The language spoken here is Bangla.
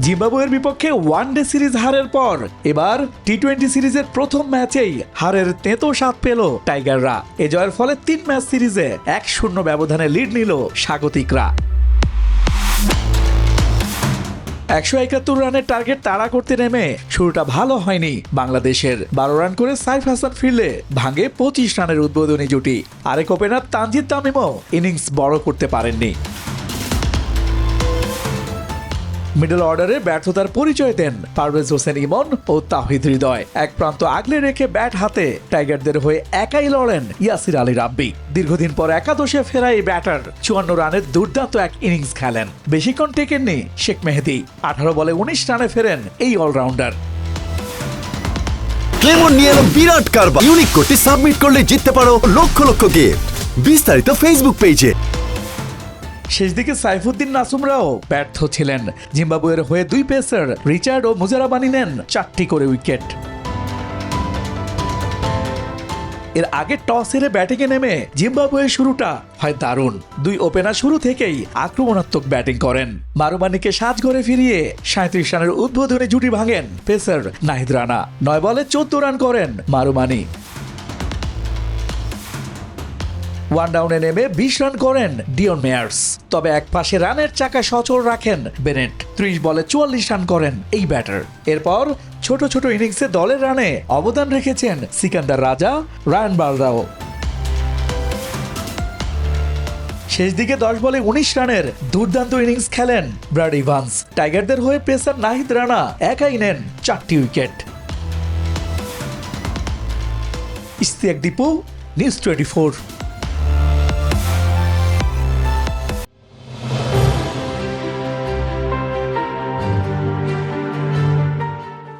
জিম্বাবুয়ের বিপক্ষে ওয়ানডে সিরিজ হারের পর এবার টি-20 সিরিজের প্রথম ম্যাচেই হারের তেতো স্বাদ পেল টাইগাররা। এ জয়ের ফলে 3 ম্যাচ সিরিজে 1-0 ব্যবধানে লিড নিল স্বাগতিকরা। 171 রানের টার্গেট তাড়া করতে নেমে শুরুটা ভালো হয়নি বাংলাদেশের। 12 রান করে সাইফ হাসান ফিরলে ভাঙে 25 রানের উদ্বোধনী জুটি। আরেক ওপেনার তানজিদ তামিমও ইনিংস বড় করতে পারেননি। মিডল অর্ডারে ব্যর্থতার পরিচয় দেন পারভেজ হোসেন ইমন ও তাওহিদ হৃদয়। এক প্রান্ত আগলে রেখে ব্যাট হাতে টাইগারদের হয়ে একাই লড়েন ইয়াসির আলী রাব্বি। দীর্ঘদিন পর একাদশে ফেরা এই ব্যাটার 54 রানের দুর্দান্ত এক ইনিংস খেলেন। বেশিক্ষণ টেকেননি শেখ মেহেদী। 18 বলে 19 রানে ফেরেন এই অলরাউন্ডার। ক্লেমন নিয়ে এলো বিরাট কারবার। ইউনিক কোডটি সাবমিট করলে জিততে পারো লক্ষ লক্ষ গিফট। বিস্তারিত ফেসবুক পেজে। শেষ দিকে সাইফুদ্দিন নাসুমরাও ব্যর্থ ছিলেন। জিম্বাবুয়ের হয়ে 2 পেসার রিচার্ড ও মুজারাবানি নেন 4টি করে উইকেট। এর আগে টস হেরে ব্যাটিংয়ে নেমে জিম্বাবুয়ের শুরুটা হয় দারুণ। 2 ওপেনার শুরু থেকেই আক্রমণাত্মক ব্যাটিং করেন। মারুমানিকে সাজঘরে ফিরিয়ে 37 রানের উদ্বোধনী জুটি ভাঙেন পেসার নাহিদ রানা। 9 বলে 14 রান করেন মারুমানি। ওয়ান ডাউনে নেমে 20 রান করেন ডিওন মেয়ার্স। তবে এক পাশে রানের চাকা সচল রাখেন বেনেট। 30 বলে 44 রান করেন এই ব্যাটার। এরপর ছোট ছোট ইনিংসে দলের রানে অবদান রেখেছেন সিকান্দার রাজা, রায়ান বাররাও। শেষ দিকে 10 বলে 19 রানের দুর্দান্ত ইনিংস খেলেন ব্র্যাড ইভান্স। টাইগারদের হয়ে পেসার নাহিদ রানা একাই নেন 4টি উইকেট। ইশতিয়াক দীপু, নিউজ 24।